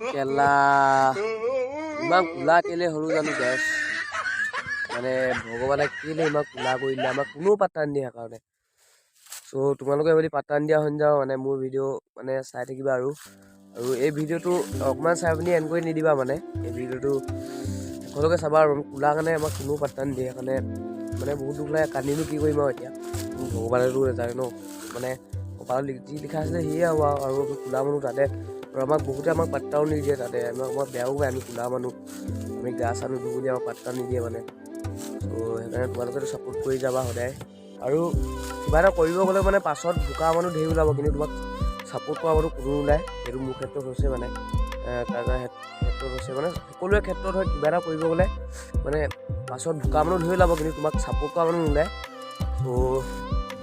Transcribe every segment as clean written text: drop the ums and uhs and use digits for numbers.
কেলা ইমান কোলা কেলে সৰু জানো গেছ মানে ভগৱানে কেলে ইমান কোলা কৰি দিলে আমাক কোনো পাত্তা নিদিয়ে সেইকাৰণে চ' তোমালোকে যদি পাত্তা নিদিয়া হৈ যাওঁ মানে মোৰ ভিডিঅ' মানে চাই থাকিবা আৰু এই ভিডিঅ'টো অকণমান চাই পিনি এণ্ড কৰি নিদিবা মানে এই ভিডিঅ'টো সকলোকে চাবা আৰু কোলা কাৰণে আমাক কোনো পাত্তা নিদিয়ে সেইকাৰণে মানে বহুত দুখ লাগে কান্দিনো কি কৰিম আৰু এতিয়া ভগৱানেতো নাজানে ন মানে কপালত যি লিখা আছিলে সেয়ে হ'ব আৰু আমি কোলা মানুহ তাতে আৰু আমাক বহুতে আমাক পাত্তাও নিদিয়ে তাতে আমাক বেয়াও পায় আমি কোলা মানুহ আমি গা চা নুধো বুলি আমাক পাত্তা নিদিয়ে মানে ত' সেইকাৰণে তোমালোকেতো ছাপোৰ্ট কৰি যাবা সদায় আৰু কিবা এটা কৰিব গ'লে মানে পাছত বোকা মানুহ ধেৰ ওলাব কিন্তু তোমাক ছাপোৰ্ট কৰা মানুহ কোনো ওলায় সেইটো মোৰ ক্ষেত্ৰত হৈছে মানে তাৰ ক্ষেত্ৰত হৈছে মানে সকলোৰে ক্ষেত্ৰত হয় কিবা এটা কৰিব গ'লে মানে পাছত বোকা মানুহ ধেৰ ওলাব কিন্তু তোমাক ছাপোৰ্ট কৰা মানুহ নোলায় ত'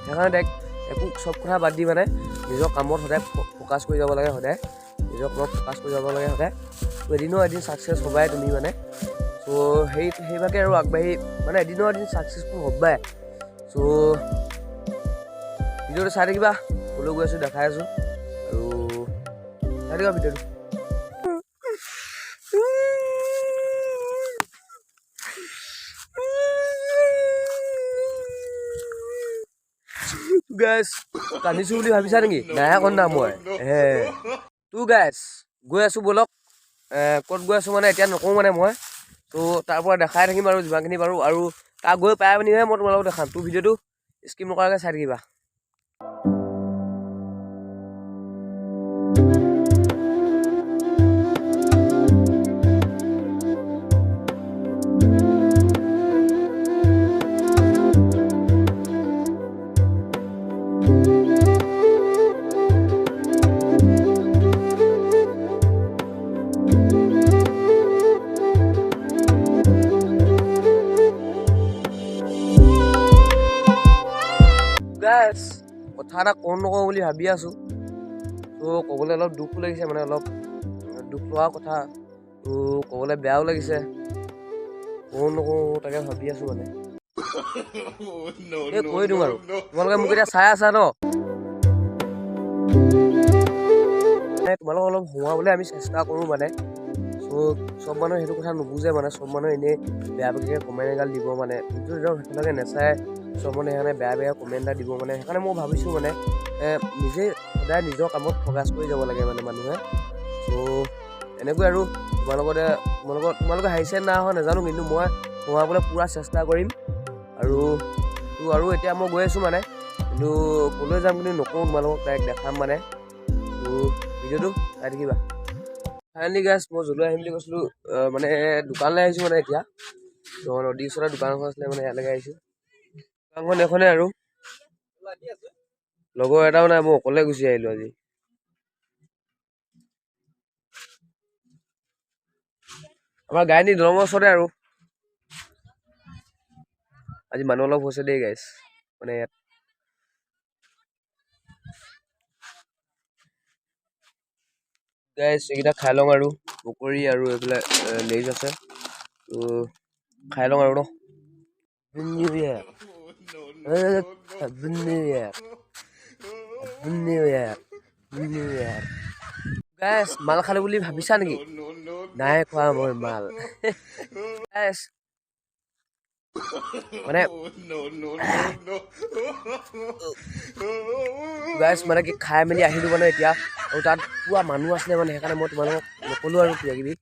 সেইকাৰণে একো চব কথা বাদ দি মানে নিজৰ কামত সদায় ফ'কাছ কৰি যাব লাগে সদায় নিজৰ কামত ফ'কাছ কৰি যাব লাগে সদায় এদিনো এদিন ছাকচেছ হ'বাই তুমি মানে চ' সেইভাগে আৰু আগবাঢ়ি মানে এদিনো এদিন ছাকচেছফুল হ'বাই চ' ভিডিঅ'টো চাই থাকিবা ক'লৈ গৈ আছোঁ দেখাই আছোঁ আৰু চাই থাকিবা ভিডিঅ'টো গাইছ কান্দিছোঁ বুলি ভাবিছা নেকি নাই কন্দা মই তো গাইছ গৈ আছোঁ ব'লক ক'ত গৈ আছোঁ মানে এতিয়া নকওঁ মানে মই ত' তাৰ পৰা দেখাই থাকিম আৰু যিমানখিনি পাৰোঁ আৰু তাক গৈ পাই পিনিহে মই তোমালোকক দেখাম তোৰ ভিডিঅ'টো স্কিপ নকৰাকৈ চাই থাকিবা কথা এটা কওঁ নকওঁ বুলি ভাবি আছোঁ ত' ক'বলৈ অলপ দুখো লাগিছে মানে অলপ দুখ লোৱা কথা ত' ক'বলৈ বেয়াও লাগিছে কওঁ নকওঁ তাকে ভাবি আছোঁ মানে এই কৈ দিওঁ আৰু তোমালোকে মোক এতিয়া চাই আছা ন তোমালোকক অলপ সোমাবলৈ আমি চেষ্টা কৰোঁ মানে চ' চব মানুহে সেইটো কথা নুবুজে মানে চব মানুহে এনেই বেয়া বেয়াকৈ কমেণ্ট এগাল দিব মানে কিন্তু সেইবিলাকে নেচায় চব মানে সেইকাৰণে বেয়া কমেণ্ট এটা দিব মানে সেইকাৰণে মই ভাবিছোঁ মানে নিজে সদায় নিজৰ কামত ফ'কাছ কৰি যাব লাগে মানে মানুহে চ' এনেকৈ আৰু তোমালোকে হাৰিছে না হয় নাজানো কিন্তু মই সোমাবলৈ পূৰা চেষ্টা কৰিম আৰু এতিয়া মই গৈ আছোঁ মানে কিন্তু ক'লৈ যাম কিন্তু নকওঁ তোমালোকক ডাইৰেক্ট দেখাম মানে ত' ভিডিঅ'টো চাই থাকিবা ফাইনেলি গাইছ মই জলৈ আহিম বুলি কৈছিলোঁ মানে দোকানলৈ আহিছোঁ মানে এতিয়া নদীৰ ওচৰতে দোকান এখন আছিলে মানে ইয়ালৈকে আহিছোঁ দোকানখন এখনে আৰু লগৰ এটাও নাই মই অকলে গুচি আহিলোঁ আজি আমাৰ গায়নী দলঙৰ ওচৰতে আৰু আজি মানুহ অলপ হৈছে দেই গাইছ মানে ইয়াত গাইছ এইকেইটা খাই লওঁ আৰু পকৰি আৰু এইবিলাক লেইজ আছে ত' খাই লওঁ আৰু ন নিউ ইয়েৰ গাইছ মাল খালো বুলি ভাবিছা নেকি নাই খোৱা মই মাল গাইছ মানে গাইছ মানে কি খাই মেলি আহিলোঁ মানে এতিয়া আৰু তাত পুৰা মানুহ আছিলে মানে সেইকাৰণে মই তোমালোকক নক'লোঁ আৰু কিবা কিবি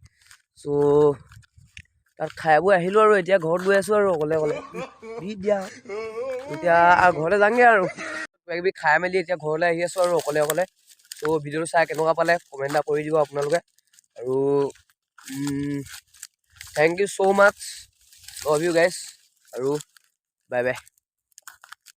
চ' তাত খাই বৈ আহিলোঁ আৰু এতিয়া ঘৰত গৈ আছোঁ আৰু অকলে দি দিয়া এতিয়া ঘৰলৈ যামগৈ আৰু কিবা কিবি খাই মেলি এতিয়া ঘৰলৈ আহি আছোঁ আৰু অকলে চ' ভিডিঅ'টো চাই কেনেকুৱা পালে কমেণ্ট এটা কৰি দিব আপোনালোকে আৰু thank you so' much love you guys আৰু বাই বাই